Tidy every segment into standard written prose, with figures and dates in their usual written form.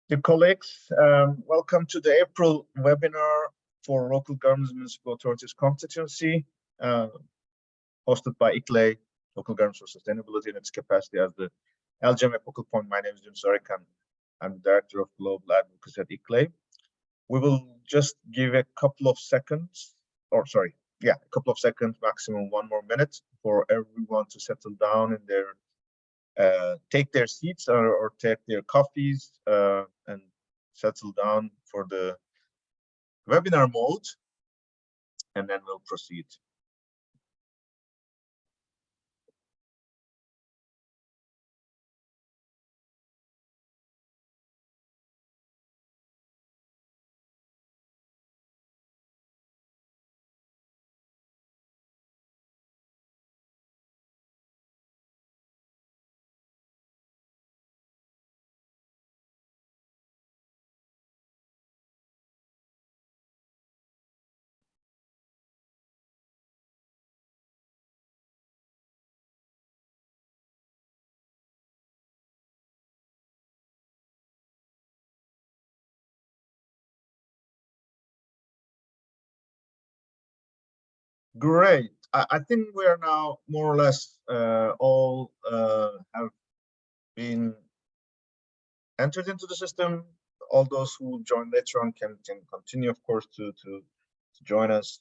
Dear colleagues, welcome to the April webinar for local governments and municipal authorities constituency, hosted by ICLE, Local Governments for Sustainability in its capacity as the LGMA focal point. My name is Yunus Arikan. I'm the Director of Global Advocacy at ICLE. We will just give a couple of seconds, maximum 1 more minute for everyone to settle down in their take their seats or take their coffees and settle down for the webinar mode, and then we'll proceed. Great. I think we are now more or less all have been entered into the system. All those who join later on can continue, of course, to join us.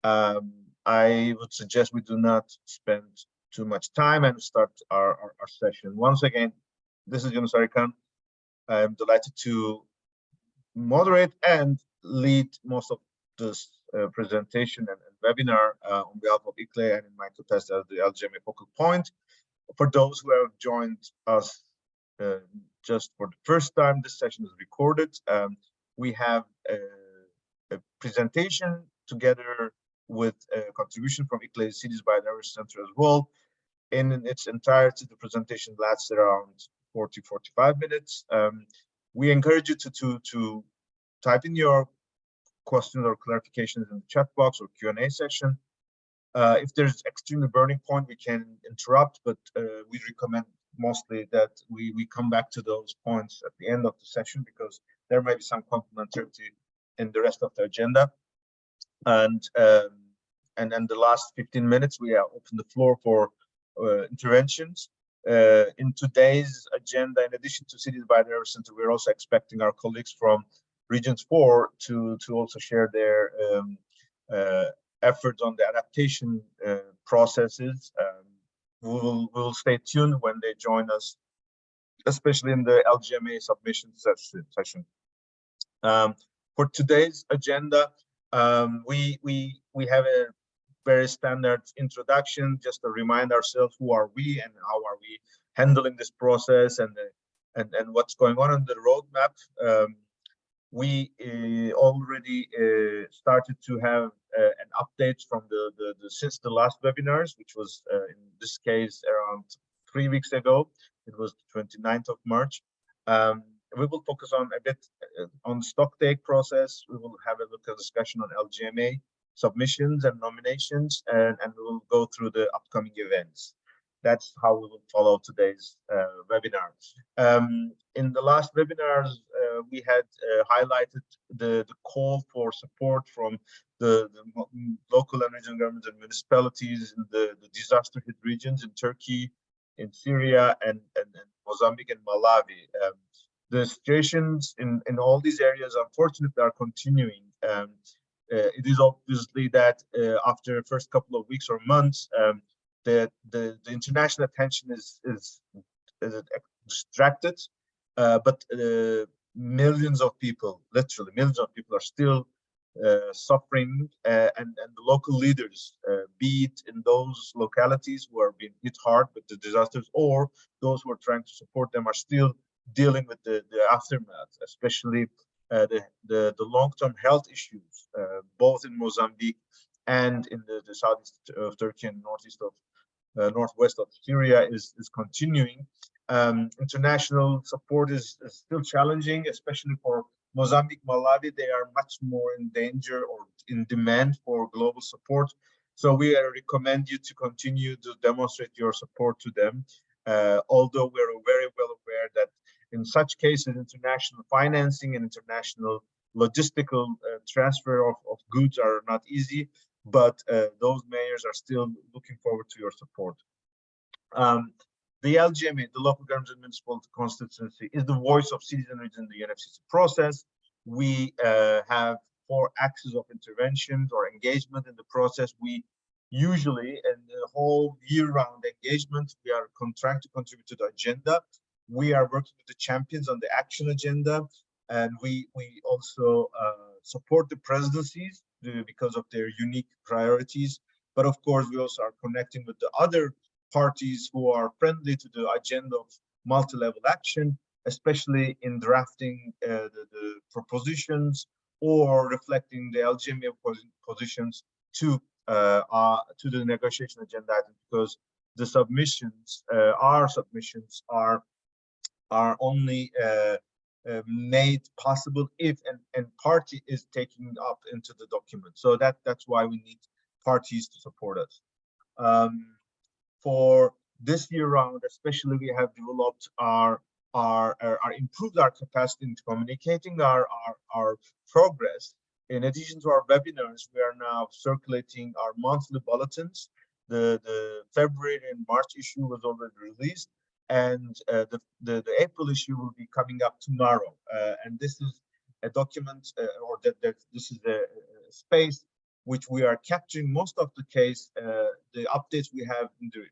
I would suggest we do not spend too much time and start our session. Once again, this is Yunus Arikan. I'm delighted to moderate and lead most of this presentation and webinar on behalf of ICLE and in my capacity as the LGMA focal point. For those who have joined us just for the first time, this session is recorded. We have a presentation together with a contribution from ICLE Cities Biodiversity Center as well. In its entirety, the presentation lasts around 40-45 minutes. We encourage you to type in your questions or clarifications in the chat box or Q&A section. If there's extremely burning point, we can interrupt, but we recommend mostly that we come back to those points at the end of the session because there may be some complementarity in the rest of the agenda. And then the last 15 minutes, we are open the floor for interventions. In today's agenda, in addition to Cities Biodiversity Center, we're also expecting our colleagues from Regions 4 to also share their efforts on the adaptation processes. We'll stay tuned when they join us, especially in the LGMA submission session. For today's agenda, we have a very standard introduction, just to remind ourselves who are we and how are we handling this process and what's going on the roadmap. We already started to have an update from since the last webinars, which was in this case around 3 weeks ago. It was the 29th of March. We will focus on a bit on the stock take process. We will have a look at discussion on LGMA submissions and nominations, and we will go through the upcoming events. That's how we will follow today's webinar. In the last webinars, we had highlighted the call for support from the local and regional governments and municipalities in the disaster-hit regions in Turkey, in Syria, and Mozambique and Malawi. The situations in all these areas, unfortunately, are continuing. It is obviously that after the first couple of weeks or months, the international attention is distracted, but millions of people, literally millions of people, are still suffering, and the local leaders, be it in those localities who are being hit hard with the disasters, or those who are trying to support them, are still dealing with the aftermath, especially the long-term health issues, both in Mozambique and in the southeast of Turkey and northwest of Syria is continuing. International support is still challenging, especially for Mozambique, Malawi. They are much more in danger or in demand for global support. So we recommend you to continue to demonstrate your support to them, although we're very well aware that In such cases, international financing and international logistical transfer of goods are not easy, but those mayors are still looking forward to your support. The LGMA, the Local Government and Municipal Constituency, is the voice of citizenry in the UNFCCC process. We have 4 axes of interventions or engagement in the process. We usually, in the whole year-round engagement, we are trying to contribute to the agenda. We are working with the champions on the action agenda, and we also support the presidencies because of their unique priorities. But of course, we also are connecting with the other parties who are friendly to the agenda of multi-level action, especially in drafting the propositions or reflecting the LGMA positions to the negotiation agenda, because the submissions, our submissions are only made possible if an party is taking up into the document. So that's why we need parties to support us. For this year round, especially, we have developed improved our capacity in communicating our progress. In addition to our webinars, we are now circulating our monthly bulletins. The February and March issue was already released, and the April issue will be coming up tomorrow. And this is a document, this is a space which we are capturing most of the case, the updates we have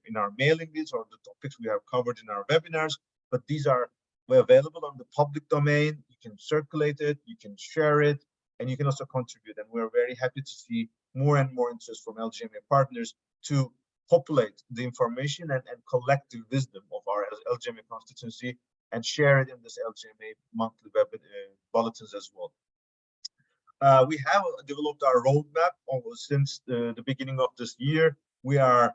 in our mailing lists or the topics we have covered in our webinars, but these are available on the public domain. You can circulate it, you can share it, and you can also contribute. And we're very happy to see more and more interest from LGMA partners to populate the information and collect the wisdom of our LGMA constituency and share it in this LGMA monthly web bulletins as well. We have developed our roadmap since the beginning of this year. We are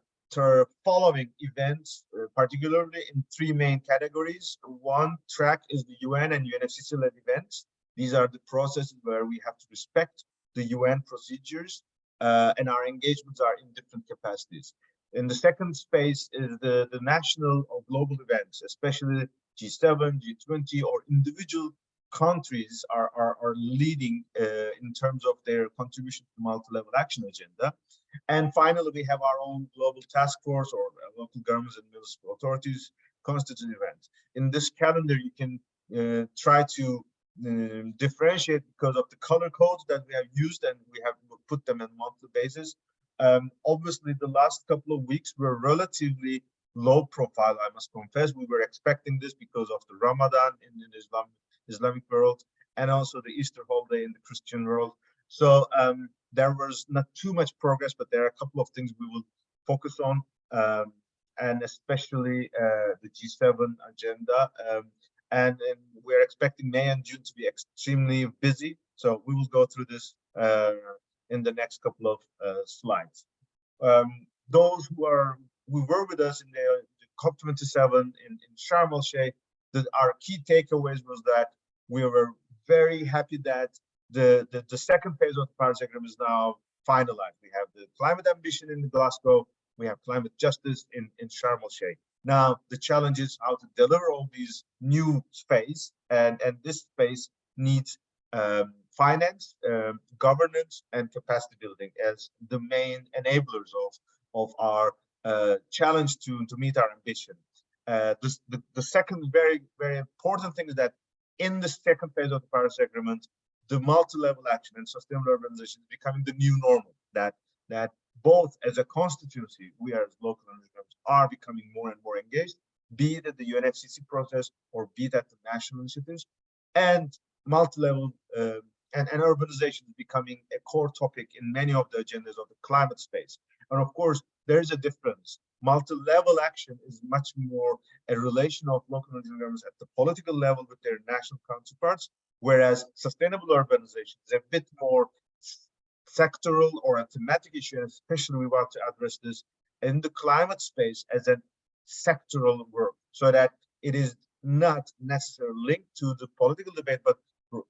following events, particularly in 3 main categories. One track is the UN and UNFCCC-led events. These are the processes where we have to respect the UN procedures, and our engagements are in different capacities. In the second space is the national or global events, especially G7, G20, or individual countries are leading in terms of their contribution to the multi-level action agenda. And finally, we have our own global task force or local governments and municipal authorities constituent events. In this calendar, you can try to differentiate because of the color codes that we have used, and we have put them on a monthly basis. Obviously, the last couple of weeks were relatively low profile, I must confess. We were expecting this because of the Ramadan in the Islamic world, and also the Easter holiday in the Christian world. So there was not too much progress, but there are a couple of things we will focus on, and especially the G7 agenda. And we're expecting May and June to be extremely busy. So we will go through this in the next couple of slides. Those who were with us in the COP27 in Sharm el-Sheikh, our key takeaways was that we were very happy that the second phase of the Paris Agreement is now finalized. We have the climate ambition in Glasgow, we have climate justice in Sharm el-Sheikh. Now the challenge is how to deliver all these new space, and this space needs finance, governance, and capacity building as the main enablers of our challenge to meet our ambition. The second very important thing is that in the second phase of the Paris Agreement, the multi-level action and sustainable urbanization is becoming the new normal. That both as a constituency, we as local governments are becoming more and more engaged, be it at the UNFCCC process or be it at the national initiatives, and multi-level and urbanization is becoming a core topic in many of the agendas of the climate space. And of course, there is a difference. Multi-level action is much more a relation of local governments at the political level with their national counterparts, whereas sustainable urbanization is a bit more sectoral or a thematic issue, and especially we want to address this in the climate space as a sectoral work, so that it is not necessarily linked to the political debate, but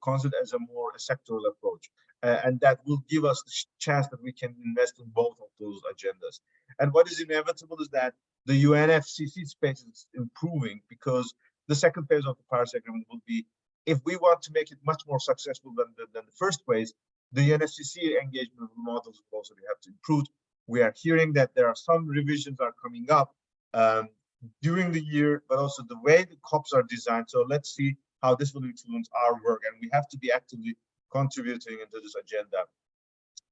considered as a more sectoral approach. And that will give us the chance that we can invest in both of those agendas. And what is inevitable is that the UNFCCC space is improving because The second phase of the Paris Agreement will be, if we want to make it much more successful than the first phase, the UNFCCC engagement models will also have to improve. We are hearing that there are some revisions are coming up during the year, but also the way the COPs are designed. So let's see how this will influence our work, and we have to be actively contributing into this agenda.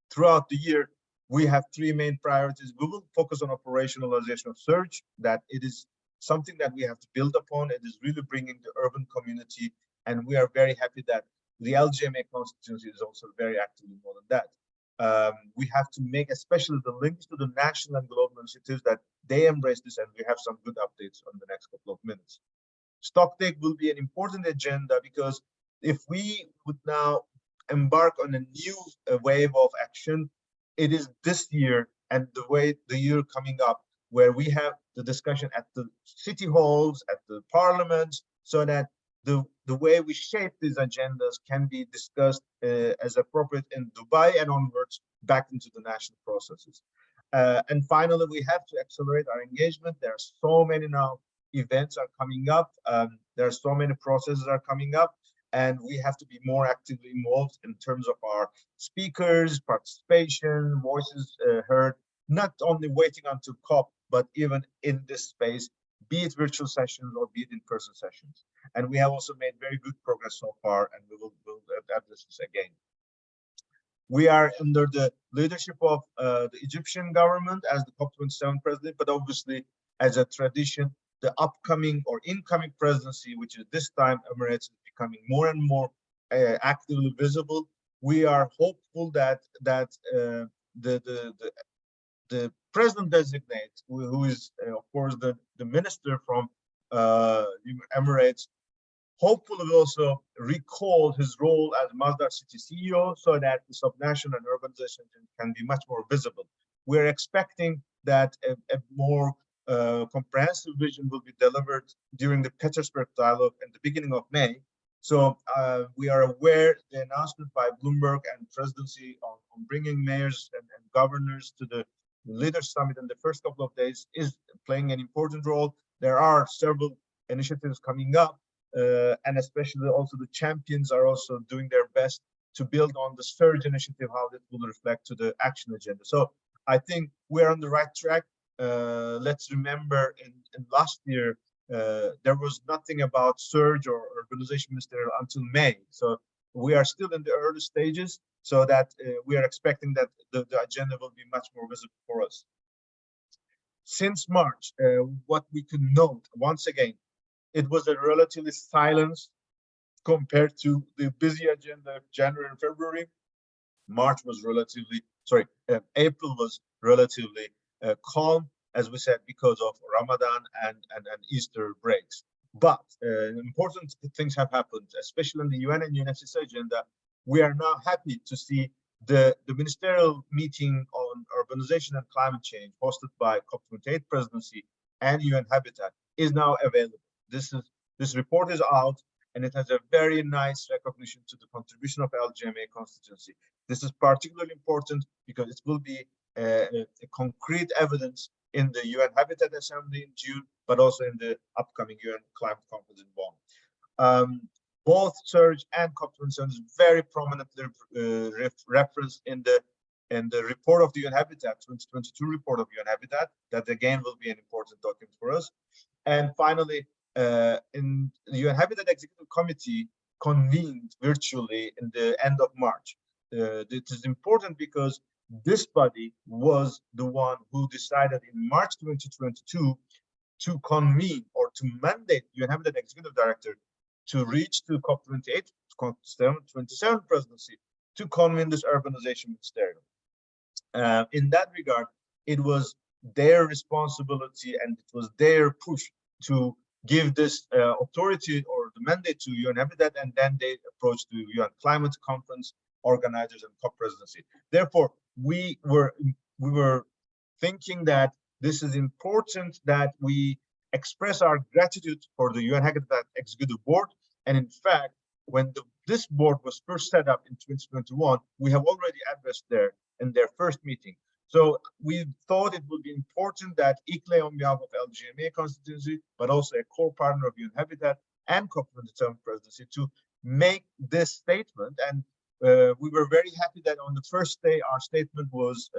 Throughout the year, we have three main priorities. We will focus on operationalization of surge, that it is something that we have to build upon. It is really bringing the urban community, and we are very happy that the LGMA constituency is also very actively involved in that. We have to make especially the links to the national and global initiatives, that they embrace this, and we have some good updates on the next couple of minutes. Stocktake will be an important agenda, because if we would now embark on a new wave of action, it is this year and the year coming up where we have the discussion at the city halls, at the parliaments, so that the way we shape these agendas can be discussed as appropriate in Dubai and onwards back into the national processes. And finally, we have to accelerate our engagement. There are so many now events are coming up. There are so many processes are coming up, and we have to be more actively involved in terms of our speakers, participation, voices heard, not only waiting until COP, but even in this space, be it virtual sessions or be it in-person sessions. And we have also made very good progress so far, and we will address this again. We are under the leadership of the Egyptian government as the COP27 president, but obviously, as a tradition, the upcoming or incoming presidency, which is this time Emirates, is becoming more and more actively visible. We are hopeful that the president designate, who is of course the minister from Emirates, hopefully will also recall his role as Masdar City CEO, so that the subnational and urbanization can be much more visible. We're expecting that a more comprehensive vision will be delivered during the Petersburg dialogue at the beginning of May. So we are aware the announcement by Bloomberg and presidency on bringing mayors and governors to the Leaders Summit in the first couple of days is playing an important role. There are several initiatives coming up, and especially also the champions are also doing their best to build on the surge initiative, how that will reflect to the action agenda. So I think we're on the right track. Let's remember in last year, there was nothing about surge or urbanization ministerial until May. So we are still in the early stages, so that we are expecting that the agenda will be much more visible for us. Since March, what we could note, once again, it was a relatively silence compared to the busy agenda of January and February. April was relatively calm, as we said, because of Ramadan and Easter breaks. But important things have happened, especially in the UN and UNFCCC agenda. We are now happy to see the ministerial meeting on urbanization and climate change hosted by COP28 presidency and UN Habitat is now available. This report is out, and it has a very nice recognition to the contribution of LGMA constituency. This is particularly important because it will be a concrete evidence in the UN Habitat Assembly in June, but also in the upcoming UN Climate Conference in Bonn. Both surge and COP27 is very prominently referenced in the report of the UN Habitat, 2022 report of UN Habitat, that again will be an important document for us. And finally, in the UN Habitat Executive Committee convened virtually in the end of March. It is important because this body was the one who decided in March 2022 to convene or to mandate UN Habitat Executive Director to reach to COP28, COP27 presidency, to convene this urbanization ministerial. In that regard, it was their responsibility and it was their push to give this authority or the mandate to UN Habitat, and then they approached the UN Climate Conference organizers and COP presidency. Therefore, we were thinking that this is important that we express our gratitude for the UN Habitat Executive Board. And in fact, when this board was first set up in 2021, we have already addressed in their first meeting. So we thought it would be important that ICLE on behalf of LGMA constituency, but also a core partner of UN Habitat and COP27 presidency to make this statement. And we were very happy that on the first day our statement was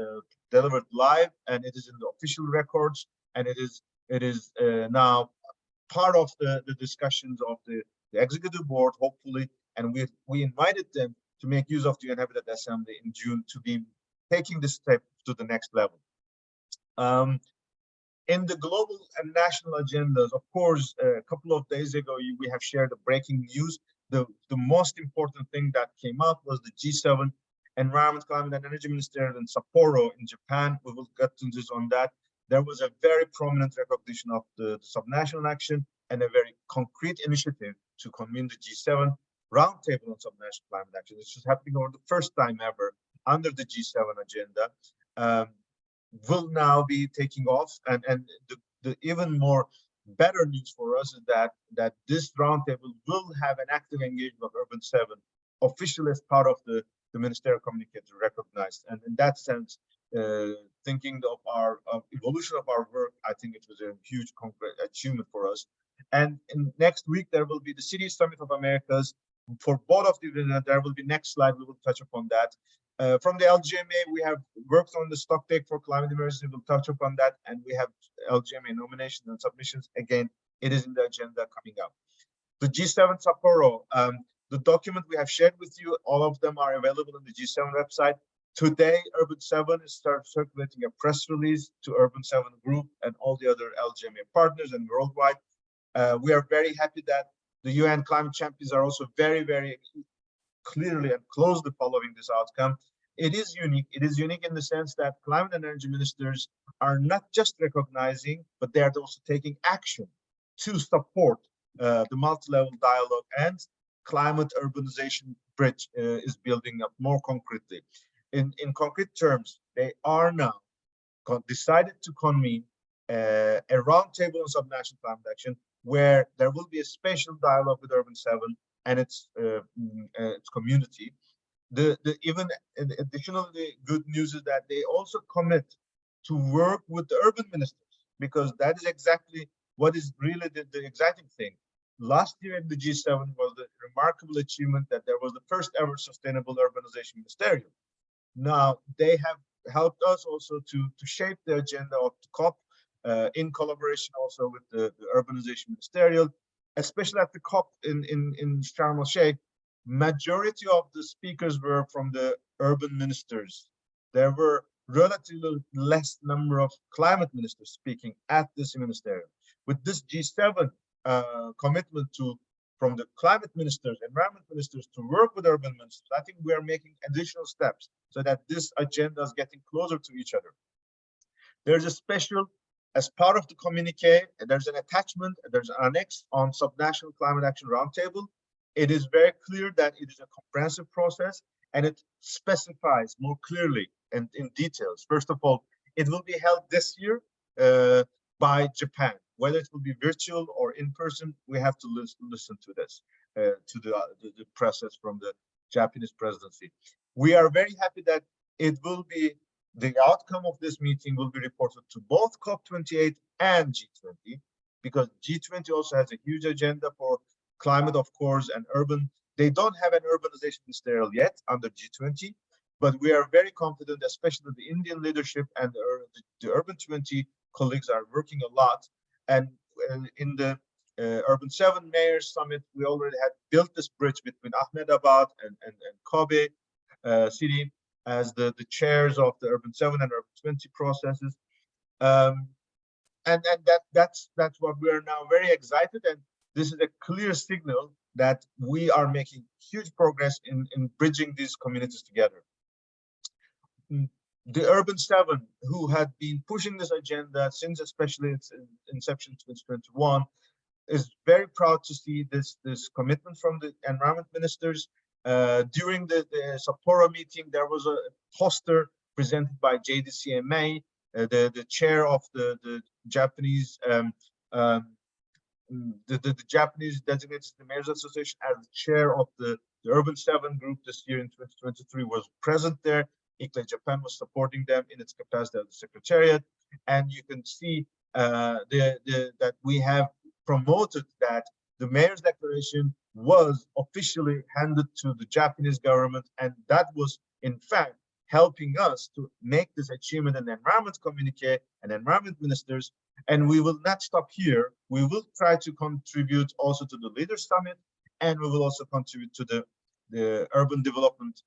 delivered live, and it is in the official records, and it is now part of the discussions of the executive board, hopefully, and we invited them to make use of the UN Habitat Assembly in June to be taking this step to the next level. In the global and national agendas, of course, a couple of days ago, we have shared the breaking news. The most important thing that came up was the G7 Environment, Climate and Energy Minister in Sapporo in Japan. We will get to this on that. There was a very prominent recognition of the subnational action and a very concrete initiative to convene the G7 roundtable on subnational climate action. This is happening for the first time ever under the G7 agenda. Will now be taking off, and the even more better news for us is that this roundtable will have an active engagement of Urban 7 officially as part of the ministerial communique recognized. And in that sense, thinking of our evolution of our work, I think it was a huge concrete achievement for us. And next week there will be the City Summit of Americas. For both of the there will be next slide. We will touch upon that. From the LGMA, we have worked on the stock take for climate emergency. We'll touch upon that, and we have LGMA nominations and submissions. Again, it is in the agenda coming up. The G7 Sapporo, the document we have shared with you, all of them are available on the G7 website. Today, Urban 7 is start circulating a press release to Urban 7 Group and all the other LGMA partners and worldwide. We are very happy that the UN climate champions are also very, very clearly and closely following this outcome. It is unique. It is unique in the sense that climate and energy ministers are not just recognizing, but they are also taking action to support the multi-level dialogue, and climate urbanization bridge is building up more concretely. In concrete terms, they are now decided to convene a roundtable on subnational climate action, where there will be a special dialogue with Urban 7 and its community. Even additionally good news is that they also commit to work with the urban ministers, because that is exactly what is really the exciting thing. Last year at the G7 was the remarkable achievement that there was the first ever sustainable urbanization ministerial. Now they have helped us also to shape the agenda of the COP in collaboration also with the urbanization ministerial, especially at the COP in Sharm el-Sheikh. Majority of the speakers were from the urban ministers. There were relatively less number of climate ministers speaking at this ministerial. With this G7 commitment from the climate ministers, environment ministers to work with urban ministers, I think we are making additional steps so that this agenda is getting closer to each other. There's a special, as part of the communique, there's an attachment, there's an annex on subnational climate action roundtable. It is very clear that it is a comprehensive process, and it specifies more clearly and in details. First of all, it will be held this year by Japan. Whether it will be virtual or in person, we have to listen to this, to the process from the Japanese presidency. We are very happy that it will be, the outcome of this meeting will be reported to both COP28 and G20, because G20 also has a huge agenda for climate, of course, and urban. They don't have an urbanization ministerial yet under G20, but we are very confident, especially the Indian leadership and the Urban 20 colleagues are working a lot. And in the Urban 7 Mayors Summit, we already had built this bridge between Ahmedabad and Kobe city as the chairs of the Urban 7 and Urban 20 processes. And that's what we are now very excited, and this is a clear signal that we are making huge progress in bridging these communities together. The Urban 7, who had been pushing this agenda since especially its inception 2021, is very proud to see this commitment from the environment ministers. During the Sapporo meeting, there was a poster presented by JDCMA, the chair of the Japanese the Japanese designated the Mayors Association as the chair of the Urban 7 group this year in 2023 was present there. ICLEI Japan was supporting them in its capacity as the secretariat. And you can see that we have promoted that the mayor's declaration was officially handed to the Japanese government, and that was in fact helping us to make this achievement in the environment communique and environment ministers. And we will not stop here. We will try to contribute also to the Leaders Summit, and we will also contribute to the Urban Development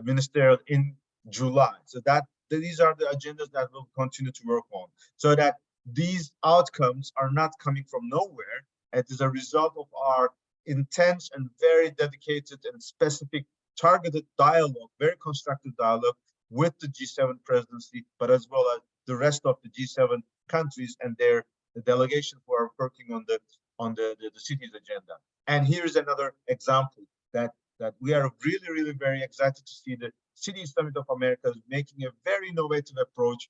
Ministerial in July. So that these are the agendas that we'll continue to work on, so that these outcomes are not coming from nowhere. It is a result of our intense and very dedicated and specific targeted dialogue, very constructive dialogue with the G7 presidency, but as well as the rest of the G7 countries and the delegation who are working on the cities agenda. And here's another example that we are really very excited to see the City Summit of Americas making a very innovative approach.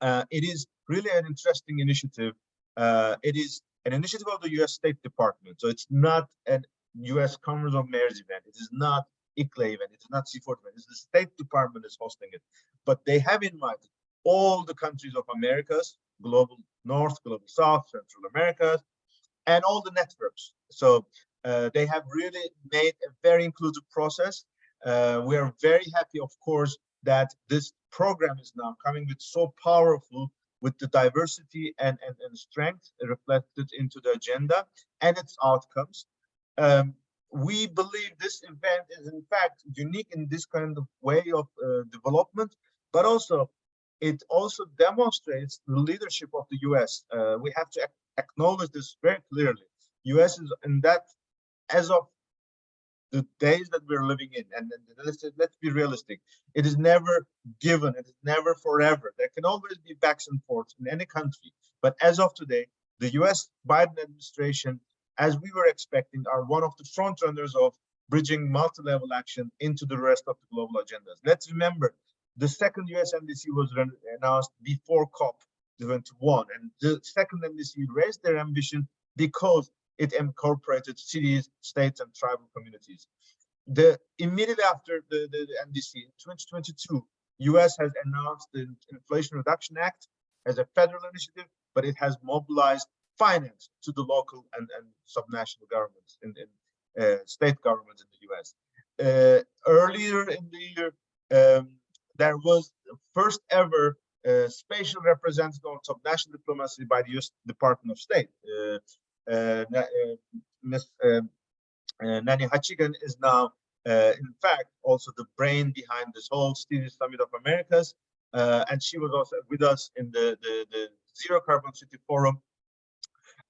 It is really an interesting initiative. It is an initiative of the U.S. State Department. So it's not a U.S. Conference of Mayors event. It is not ICLEI event. It is not C4 event. It's the State Department is hosting it. But they have invited all the countries of Americas, global North, global South, Central Americas, and all the networks. So they have really made a very inclusive process. We are very happy, of course, that this program is now coming with so powerful, with the diversity and strength reflected into the agenda and its outcomes. We believe this event is in fact unique in this kind of way of development, but also it also demonstrates the leadership of the US. We have to acknowledge this very clearly. US is in that, as of the days that we're living in, and let's be realistic, it is never given, it is never forever. There can always be backs and forths in any country. But as of today, the US Biden administration, as we were expecting, are one of the front runners of bridging multi-level action into the rest of the global agendas. Let's remember, the second US MDC was announced before COP21, and the second MDC raised their ambition because it incorporated cities, states, and tribal communities. Immediately after the MDC in 2022, US has announced the Inflation Reduction Act as a federal initiative, but it has mobilized finance to the local and subnational governments in state governments in the US. Earlier in the year, there was the first ever special representative on subnational diplomacy by the US Department of State. Ms. Nani Hachigan is now, in fact, also the brain behind this whole City Summit of Americas, and she was also with us in the Zero Carbon City Forum.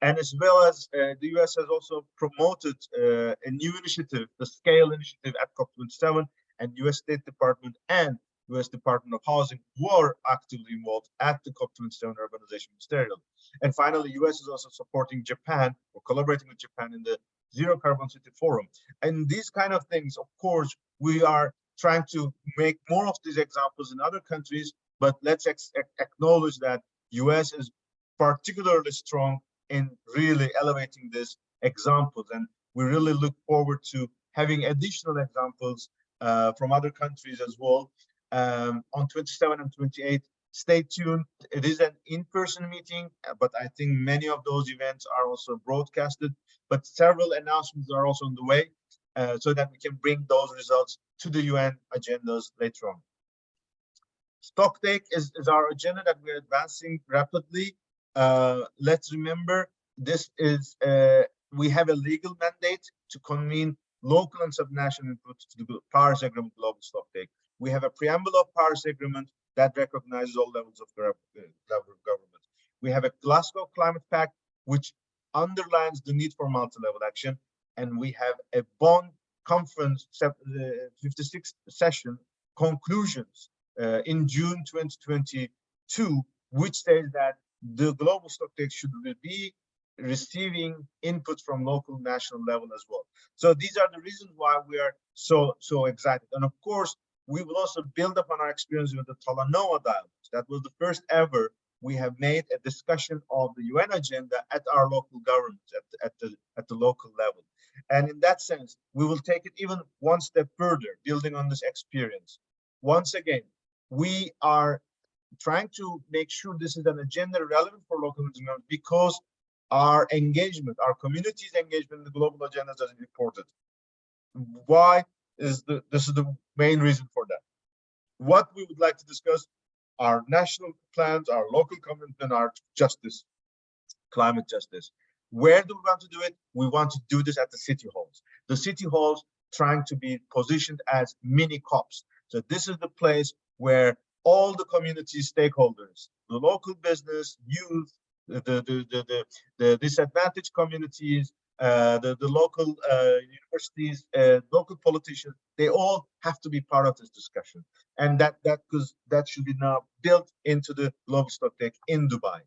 And as well as the US has also promoted a new initiative, the SCALE initiative at COP27, and US State Department and US Department of Housing were actively involved at the COP27 Urbanization Ministerial. And finally, US is also supporting Japan, or collaborating with Japan in the Zero Carbon City Forum. And these kind of things, of course, we are trying to make more of these examples in other countries, but let's acknowledge that US is particularly strong in really elevating these examples. And we really look forward to having additional examples from other countries as well. On 27 and 28, stay tuned. It is an in-person meeting, but I think many of those events are also broadcasted, but several announcements are also on the way so that we can bring those results to the UN agendas later on. Stocktake is our agenda that we're advancing rapidly. Let's remember, this is we have a legal mandate to convene local and subnational input to the Paris Agreement Global Stocktake. We have a preamble of Paris Agreement that recognizes all levels of government. We have a Glasgow Climate Pact, which underlines the need for multi-level action. And we have a Bonn Conference 56th session conclusions in June 2022, which says that the global stocktake should be receiving input from local national level as well. So these are the reasons why we are so excited. And of course, we will also build upon our experience with the Talanoa dialogues. That was the first ever we have made a discussion of the UN agenda at our local governments, at the local level. And in that sense, we will take it even one step further, building on this experience. Once again, we are trying to make sure this is an agenda relevant for local government because our engagement, our community's engagement in the global agenda is important. Why is this is the main reason for that. What we would like to discuss are national plans, our local commitment, our justice, climate justice. Where do we want to do it? We want to do this at the city halls. The city halls trying to be positioned as mini COPs. So this is the place where all the community stakeholders, the local business, youth, the disadvantaged communities, the local universities, local politicians, they all have to be part of this discussion. And that should be now built into the global stock take in Dubai.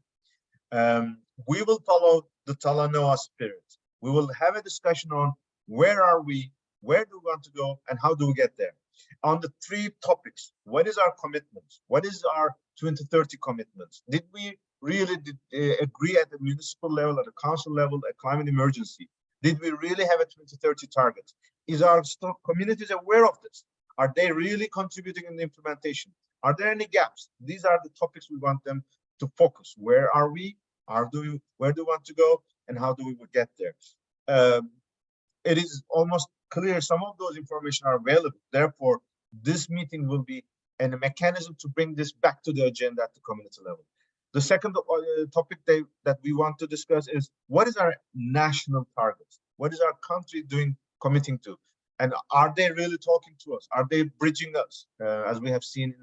We will follow the Talanoa spirit. We will have a discussion on where are we, where do we want to go, and how do we get there. On the 3 topics, what is our commitment? What is our 2030 commitments? Did we really agree at the municipal level, at the council level, a climate emergency? Did we really have a 2030 target? Is our communities aware of this? Are they really contributing in the implementation? Are there any gaps? These are the topics we want them to focus. Where are we? Where do we want to go? And how do we get there? It is almost clear some of those information are available. Therefore, this meeting will be a mechanism to bring this back to the agenda at the community level. The second topic that we want to discuss is what is our national targets? What is our country committing to? And are they really talking to us? Are they bridging us, as we have seen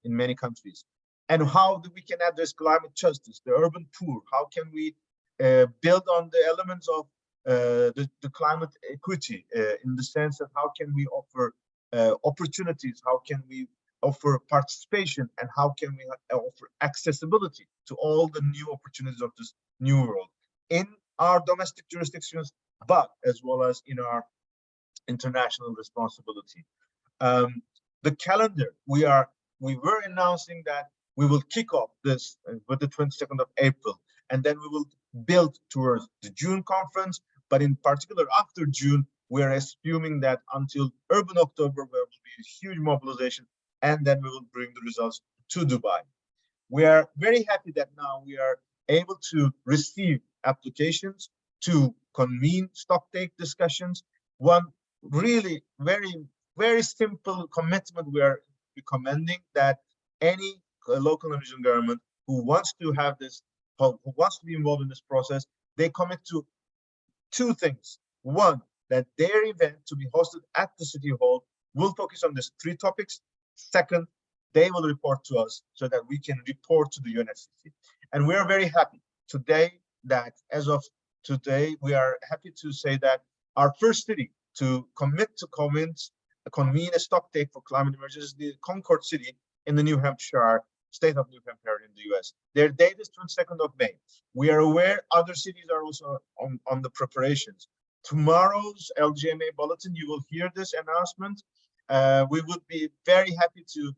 in many countries? And how we can address climate justice, the urban poor? How can we build on the elements of the climate equity in the sense that how can we offer opportunities, how can we offer participation, and how can we offer accessibility to all the new opportunities of this new world in our domestic jurisdictions, but as well as in our international responsibility. The calendar, we were announcing that we will kick off this with the 22nd of April, and then we will build towards the June conference. But in particular, after June, we are assuming that until Urban October, there will be a huge mobilization, and then we will bring the results to Dubai. We are very happy that now we are able to receive applications to convene stocktake discussions. One really very simple commitment we are recommending that any local and regional government who wants to have this, who wants to be involved in this process, they commit to 2 things. One, that their event to be hosted at the City Hall will focus on these 3 topics. Second, they will report to us so that we can report to the UNFCCC. And we are very happy today that as of today, we are happy to say that our first city to commit to convene a stocktake for climate emergency is the Concord city in the New Hampshire, state of New Hampshire in the US. Their date is 22nd of May. We are aware other cities are also on the preparations. Tomorrow's LGMA bulletin, you will hear this announcement. We would be very happy to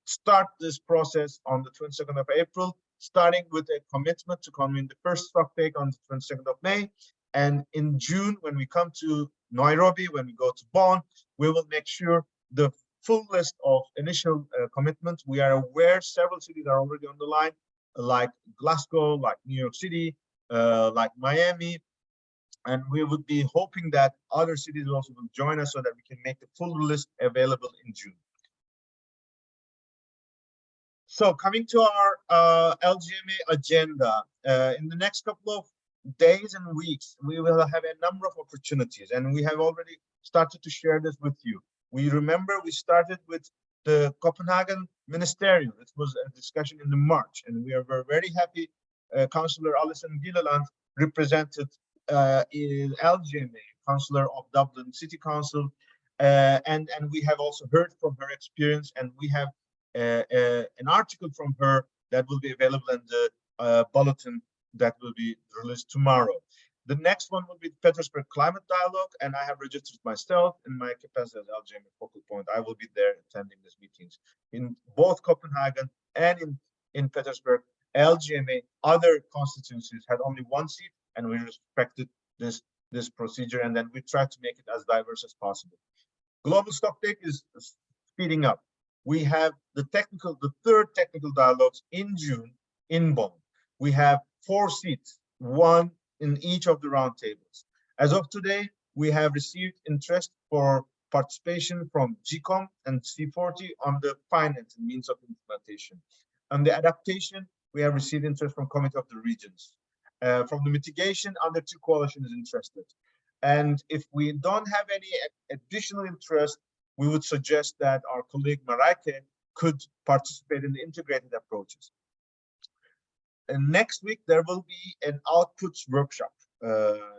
start this process on the 22nd of April, starting with a commitment to convene the first stocktake on the 22nd of May. And in June, when we come to Nairobi, when we go to Bonn, we will make sure the full list of initial commitments. We are aware several cities are already on the line, like Glasgow, like New York City, like Miami. And we would be hoping that other cities also will join us so that we can make the full list available in June. So coming to our LGMA agenda, in the next couple of days and weeks, we will have a number of opportunities, and we have already started to share this with you. We remember we started with the Copenhagen Ministerial. It was a discussion in March, and we are very happy. Councillor Alison Gilliland represented in LGMA, Councillor of Dublin City Council, and we have also heard from her experience, and we have an article from her that will be available in the bulletin that will be released tomorrow. The next one will be the Petersburg Climate Dialogue, and I have registered myself in my capacity as LGMA focal point. I will be there attending these meetings in both Copenhagen and in Petersburg. LGMA, other constituencies had only 1 seat, and we respected this procedure, and then we tried to make it as diverse as possible. Global Stocktake is speeding up. We have the third technical dialogues in June in Bonn. We have 4 seats, 1 in each of the roundtables. As of today, we have received interest for participation from GCOM and C40 on the finance and means of implementation. On the adaptation, we have received interest from Committee of the Regions. From the mitigation, under 2 coalition is interested. And if we don't have any additional interest, we would suggest that our colleague Mareike could participate in the integrated approaches. And next week, there will be an outputs workshop.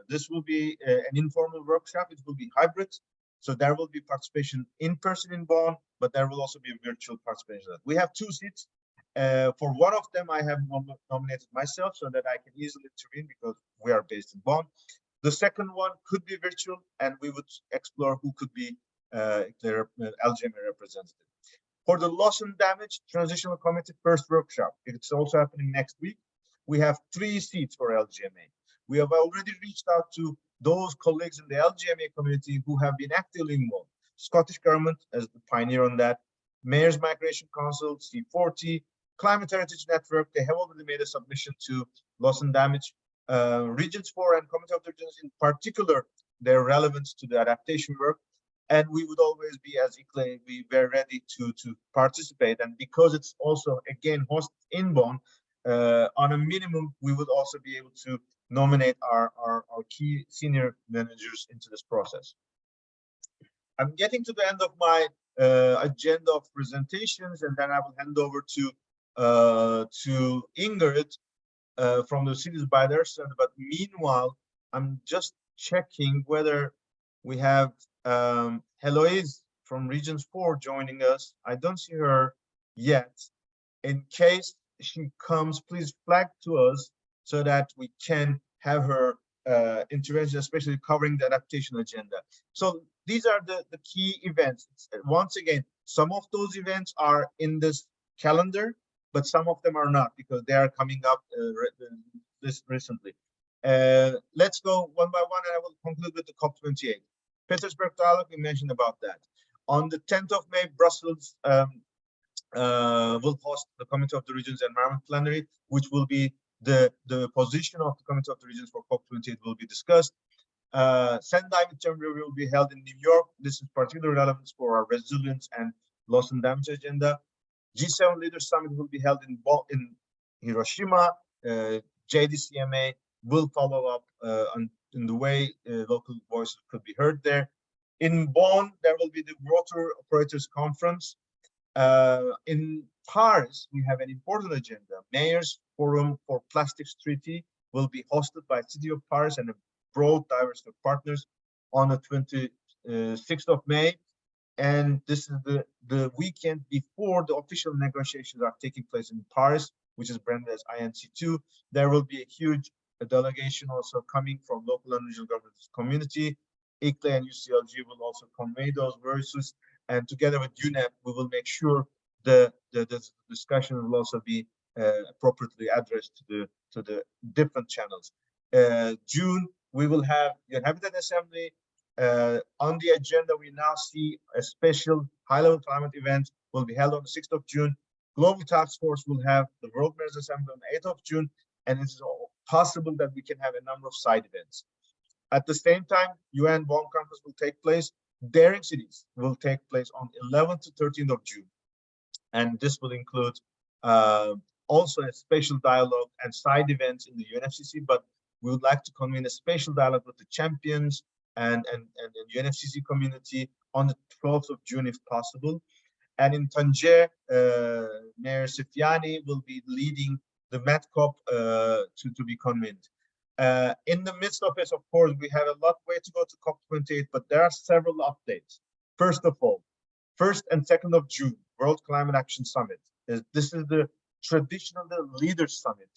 This will be an informal workshop. It will be hybrid. So there will be participation in person in Bonn, but there will also be virtual participation. We have 2 seats. For one of them, I have nominated myself so that I can easily intervene because we are based in Bonn. The second one could be virtual, and we would explore who could be the LGMA representative. For the loss and damage transitional committee first workshop, it's also happening next week. We have 3 seats for LGMA. We have already reached out to those colleagues in the LGMA community who have been actively involved. Scottish government as the pioneer on that, Mayor's Migration Council, C40, Climate Heritage Network, they have already made a submission to loss and damage. Regions 4 and Committee of the Regions in particular, their relevance to the adaptation work. And we would always be, as ICLE, be very ready to participate. And because it's also, again, hosted in Bonn, on a minimum, we would also be able to nominate our key senior managers into this process. I'm getting to the end of my agenda of presentations, and then I will hand over to Ingrid from the cities by their side. But meanwhile, I'm just checking whether we have Heloise from Regions 4 joining us. I don't see her yet. In case she comes, please flag to us so that we can have her intervention, especially covering the adaptation agenda. So these are the key events. Once again, some of those events are in this calendar, but some of them are not because they are coming up this recently. Let's go one by one, and I will conclude with the COP28. Petersburg dialogue, we mentioned about that. On the 10th of May, Brussels will host the Committee of the Regions Environment Plenary, which will be the position of the Committee of the Regions for COP28 will be discussed. Sendai midterm review will be held in New York. This is particularly relevant for our resilience and loss and damage agenda. G7 Leaders Summit will be held in Hiroshima. JDCMA will follow up in the way local voices could be heard there. In Bonn, there will be the Water Operators Conference. In Paris, we have an important agenda. Mayor's Forum for Plastics Treaty will be hosted by City of Paris and a broad diversity of partners on the 26th of May. And this is the weekend before the official negotiations are taking place in Paris, which is branded as INC2. There will be a huge delegation also coming from local and regional government community. ICLE and UCLG will also convey those voices, and together with UNEP, we will make sure the discussion will also be appropriately addressed to the different channels. June, we will have the Habitat Assembly. On the agenda, we now see a special high-level climate event will be held on the 6th of June. Global Task Force will have the World Mayors Assembly on the 8th of June, and it's possible that we can have a number of side events. At the same time, UN Bonn Conference will take place. Daring Cities will take place on 11th to 13th of June. And this will include also a special dialogue and side events in the UNFCCC, but we would like to convene a special dialogue with the champions and the UNFCCC community on the 12th of June, if possible. And in Tanger, Mayor Sifiani will be leading the MetCop to be convened. In the midst of it, of course, we have a lot way to go to COP28, but there are several updates. First of all, 1st and 2nd of June, World Climate Action Summit. This is the traditional leaders summit,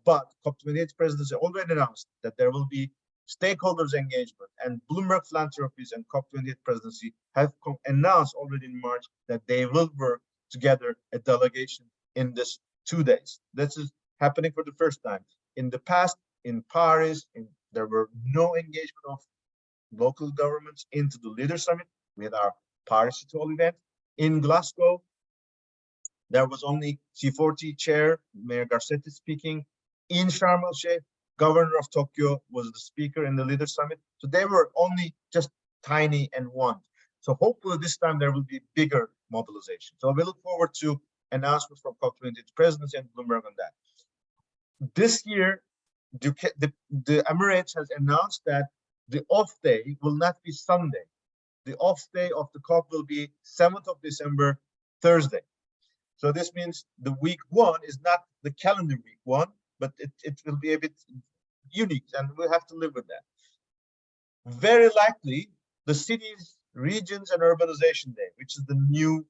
but COP28 presidency already announced that there will be stakeholders engagement, and Bloomberg Philanthropies and COP28 presidency have announced already in March that they will work together a delegation in this 2 days. This is happening for the first time. In the past, in Paris, there were no engagement of local governments into the Leaders Summit. We had our Paris City Hall event. In Glasgow, there was only G40 chair, Mayor Garcetti speaking. In Sharm el-Sheikh, Governor of Tokyo was the speaker in the Leaders Summit. So they were only just tiny and one. So hopefully this time there will be bigger mobilization. So we look forward to announcements from COP28 presidency and Bloomberg on that. This year, the Emirates has announced that the off day will not be Sunday. The off day of the COP will be 7th of December, Thursday. So this means the week one is not the calendar week one, but it will be a bit unique, and we'll have to live with that. Very likely, the cities, regions, and urbanization day, which is the new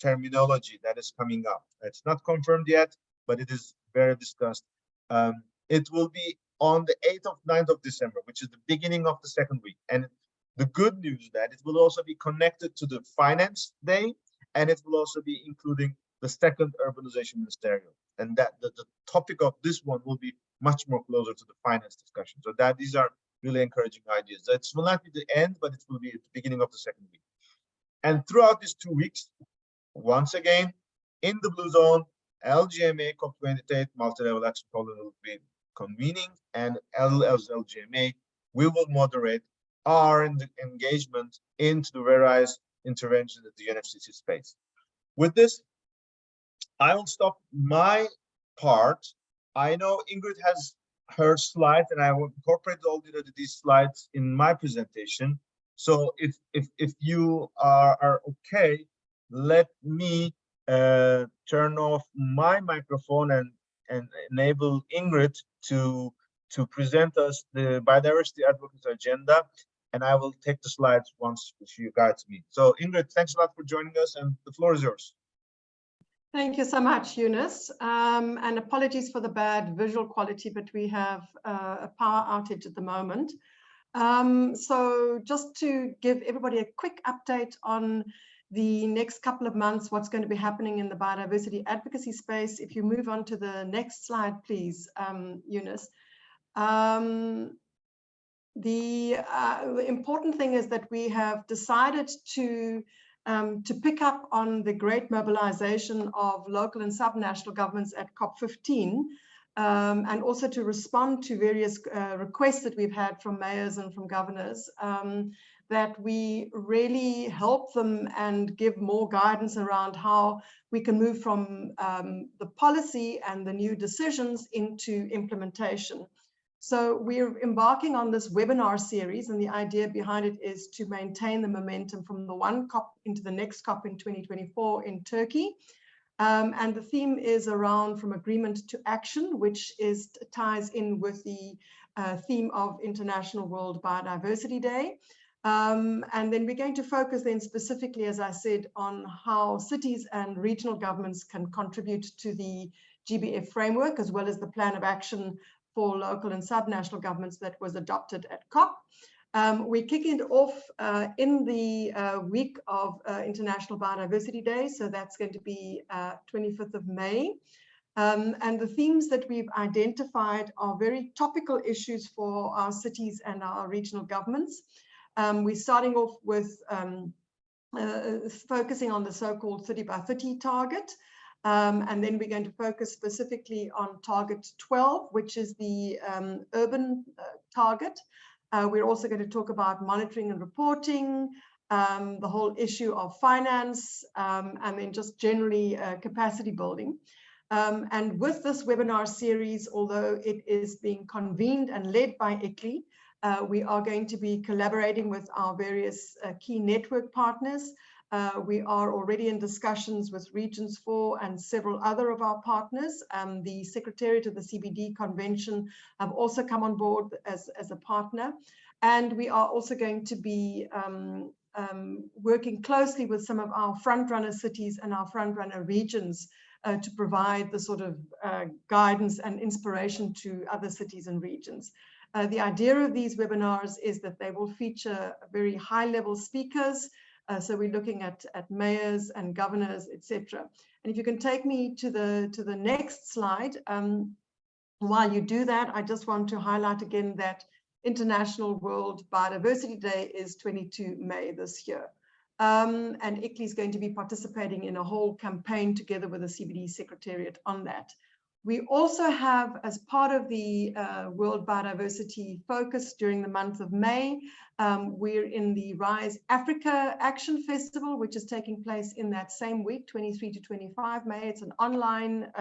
terminology that is coming up. It's not confirmed yet, but it is very discussed. It will be on the 8th of 9th of December, which is the beginning of the second week. And the good news is that it will also be connected to the Finance Day, and it will also be including the second urbanization ministerial. And that the topic of this one will be much more closer to the finance discussion. So that these are really encouraging ideas. It will not be the end, but it will be at the beginning of the second week. And throughout these 2 weeks, once again, in the Blue Zone, LGMA COP28 multi-level action forum will be convening, and as LGMA, we will moderate our engagement into the various interventions at the UNFCCC space. With this, I will stop my part. I know Ingrid has her slides, and I will incorporate all these slides in my presentation. So if you are okay, let me turn off my microphone and enable Ingrid to present us the biodiversity advocacy agenda, and I will take the slides once she guides me. So Ingrid, thanks a lot for joining us, and the floor is yours. Thank you so much, Yunus, and apologies for the bad visual quality, but we have a power outage at the moment. So just to give everybody a quick update on the next couple of months, what's going to be happening in the biodiversity advocacy space. If you move on to the next slide, please, Yunus. The important thing is that we have decided to pick up on the great mobilization of local and subnational governments at COP15, and also to respond to various requests that we've had from mayors and from governors, that we really help them and give more guidance around how we can move from the policy and the new decisions into implementation. So we're embarking on this webinar series, and the idea behind it is to maintain the momentum from the one COP into the next COP in 2024 in Turkey. And the theme is around from agreement to action, which ties in with the theme of International World Biodiversity Day. And then we're going to focus then specifically, as I said, on how cities and regional governments can contribute to the GBF framework, as well as the plan of action for local and subnational governments that was adopted at COP. We're kicking it off in the week of International Biodiversity Day, so that's going to be 25th of May. And the themes that we've identified are very topical issues for our cities and our regional governments. We're starting off with focusing on the so-called 30 by 30 target. And then we're going to focus specifically on target 12, which is the urban target. We're also going to talk about monitoring and reporting, the whole issue of finance, and then just generally capacity building. And with this webinar series, although it is being convened and led by ICLEI, we are going to be collaborating with our various key network partners. We are already in discussions with Regions 4 and several other of our partners. The Secretariat of the CBD Convention have also come on board as a partner. And we are also going to be working closely with some of our front-runner cities and our front-runner regions to provide the sort of guidance and inspiration to other cities and regions. The idea of these webinars is that they will feature very high-level speakers. So we're looking at mayors and governors, etc. And if you can take me to the next slide. While you do that, I just want to highlight again that International World Biodiversity Day is 22 May this year. And ICLEI is going to be participating in a whole campaign together with the CBD Secretariat on that. We also have, as part of the World Biodiversity Focus during the month of May, we're in the Rise Africa Action Festival, which is taking place in that same week, 23 to 25 May. It's an online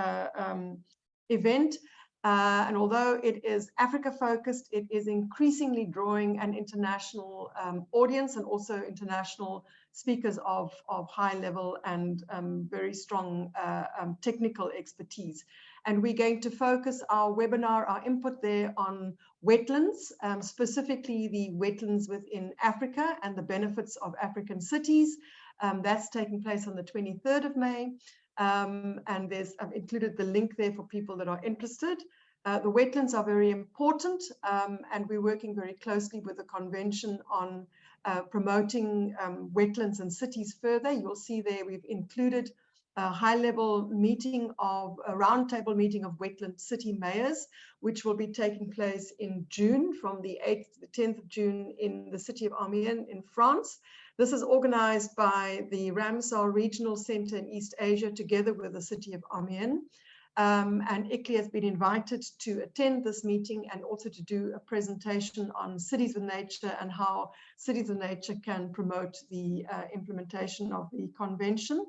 event. And although it is Africa focused, it is increasingly drawing an international audience and also international speakers of high level and very strong technical expertise. And we're going to focus our webinar, our input there on wetlands, specifically the wetlands within Africa and the benefits of African cities. That's taking place on the 23rd of May. And I've included the link there for people that are interested. The wetlands are very important, and we're working very closely with the convention on promoting wetlands and cities further. You'll see there we've included a high-level meeting of a roundtable meeting of wetland city mayors, which will be taking place in June, from the 8th to the 10th of June in the city of Amiens in France. This is organized by the Ramsar Regional Center in East Asia together with the city of Amiens. And ICLEI has been invited to attend this meeting and also to do a presentation on cities with nature and how cities with nature can promote the implementation of the convention.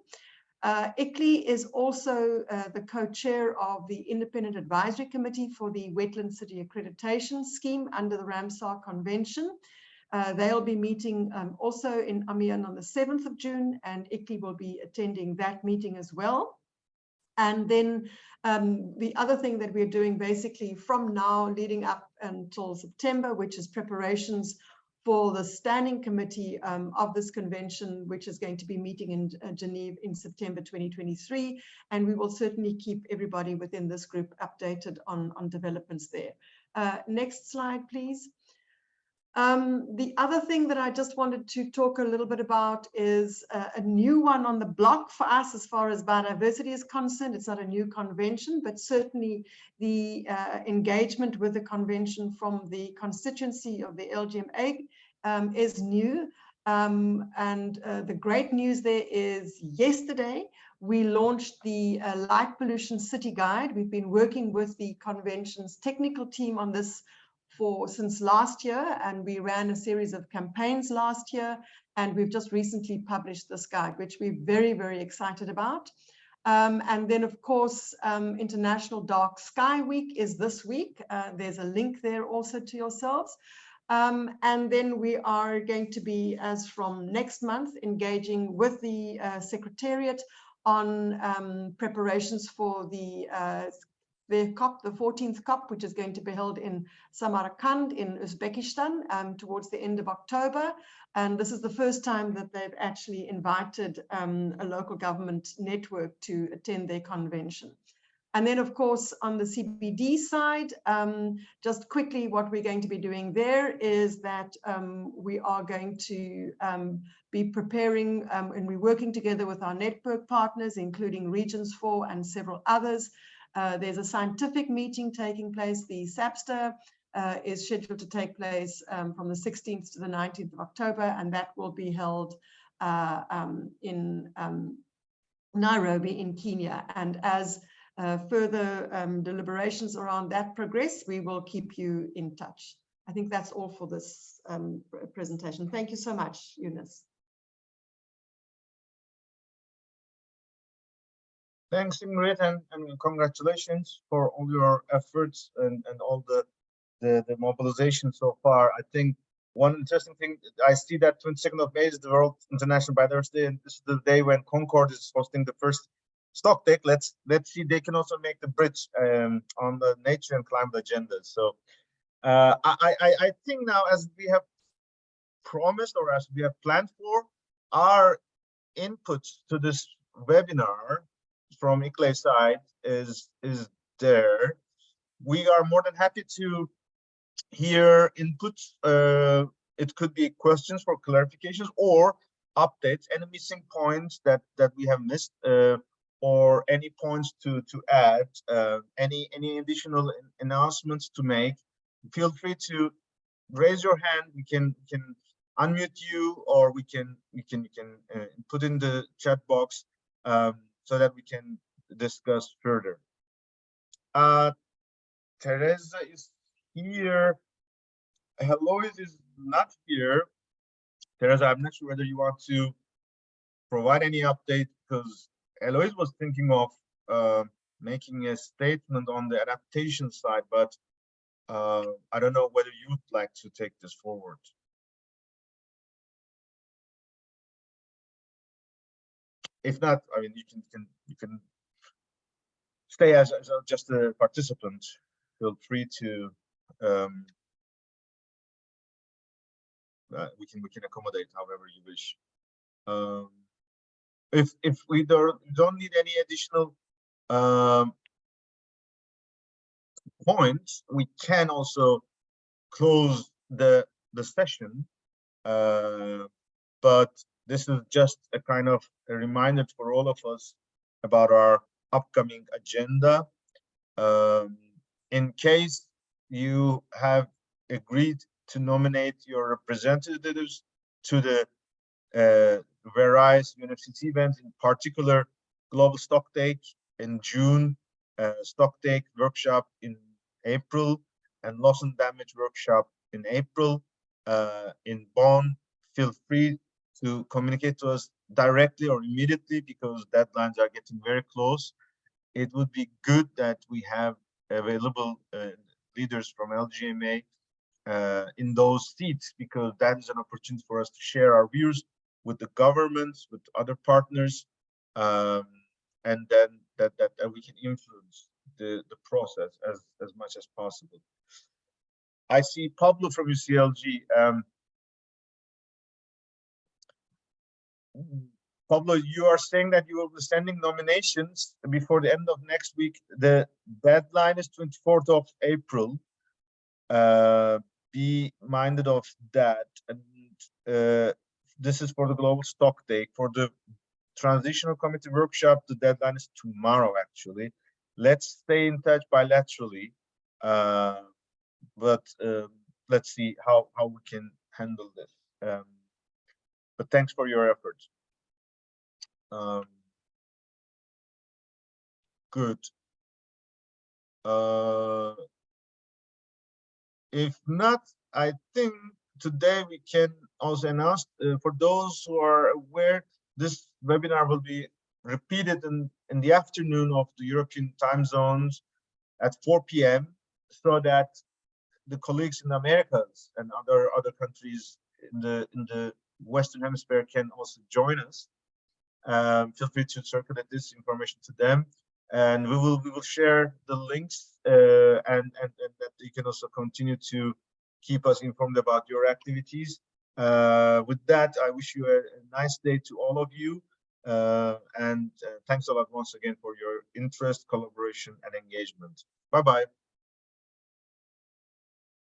ICLEI is also the co-chair of the Independent Advisory Committee for the Wetland City Accreditation Scheme under the Ramsar Convention. They'll be meeting also in Amiens on the 7th of June, and ICLEI will be attending that meeting as well. And then the other thing that we're doing basically from now leading up until September, which is preparations for the standing committee of this convention, which is going to be meeting in Geneva in September 2023. And we will certainly keep everybody within this group updated on developments there. Next slide, please. The other thing that I just wanted to talk a little bit about is a new one on the block for us as far as biodiversity is concerned. It's not a new convention, but certainly the engagement with the convention from the constituency of the LGMA is new. And the great news there is yesterday we launched the Light Pollution City Guide. We've been working with the convention's technical team on this since last year, and we ran a series of campaigns last year, and we've just recently published this guide, which we're very, very excited about. And then, of course, International Dark Sky Week is this week. There's a link there also to yourselves. And then we are going to be, as from next month, engaging with the Secretariat on preparations for the COP, the 14th COP, which is going to be held in Samarkand in Uzbekistan towards the end of October. And this is the first time that they've actually invited a local government network to attend their convention. And then, of course, on the CBD side, just quickly what we're going to be doing there is that we are going to be preparing and we're working together with our network partners, including Regions 4 and several others. There's a scientific meeting taking place. The SAPSTA is scheduled to take place from the 16th to the 19th of October, and that will be held in Nairobi in Kenya. And as further deliberations around that progress, we will keep you in touch. I think that's all for this presentation. Thank you so much, Eunice. Thanks, Ingrid, and congratulations for all your efforts and all the mobilization so far. I think one interesting thing, I see that 22nd of May is the World International Biodiversity Day, and this is the day when Concord is hosting the first stock take. Let's see, they can also make the bridge on the nature and climate agenda. So I think now, as we have promised or as we have planned for, our inputs to this webinar from ICLEI side is there. We are more than happy to hear inputs. It could be questions for clarifications or updates, any missing points that we have missed, or any points to add, any additional announcements to make. Feel free to raise your hand. We can unmute you, or we can put in the chat box so that we can discuss further. Teresa is here. Heloise is not here. Teresa, I'm not sure whether you want to provide any update, because Heloise was thinking of making a statement on the adaptation side, but I don't know whether you'd like to take this forward. If not, I mean, you can stay as just a participant. Feel free to we can accommodate however you wish. If we don't need any additional points, we can also close the session. But this is just a kind of a reminder for all of us about our upcoming agenda. In case you have agreed to nominate your representatives to the various UNFCCC events, in particular Global Stocktake in June, Stocktake workshop in April, and loss and damage workshop in April in Bonn, feel free to communicate to us directly or immediately, because deadlines are getting very close. It would be good that we have available leaders from LGMA in those seats, because that is an opportunity for us to share our views with the governments, with other partners, and then that we can influence the process as much as possible. I see Pablo from UCLG. Pablo, you are saying that you will be sending nominations before the end of next week. The deadline is 24th of April. Be minded of that. And this is for the Global Stocktake. For the Transitional Committee workshop, the deadline is tomorrow, actually. Let's stay in touch bilaterally. But let's see how we can handle this. But thanks for your efforts. Good. If not, I think today we can also announce for those who are aware, this webinar will be repeated in the afternoon of the European time zones at 4 p.m. so that the colleagues in the Americas and other countries in the Western Hemisphere can also join us. Feel free to circulate this information to them, and we will share the links and that you can also continue to keep us informed about your activities. With that, I wish you a nice day to all of you, and thanks a lot once again for your interest, collaboration, and engagement. Bye-bye.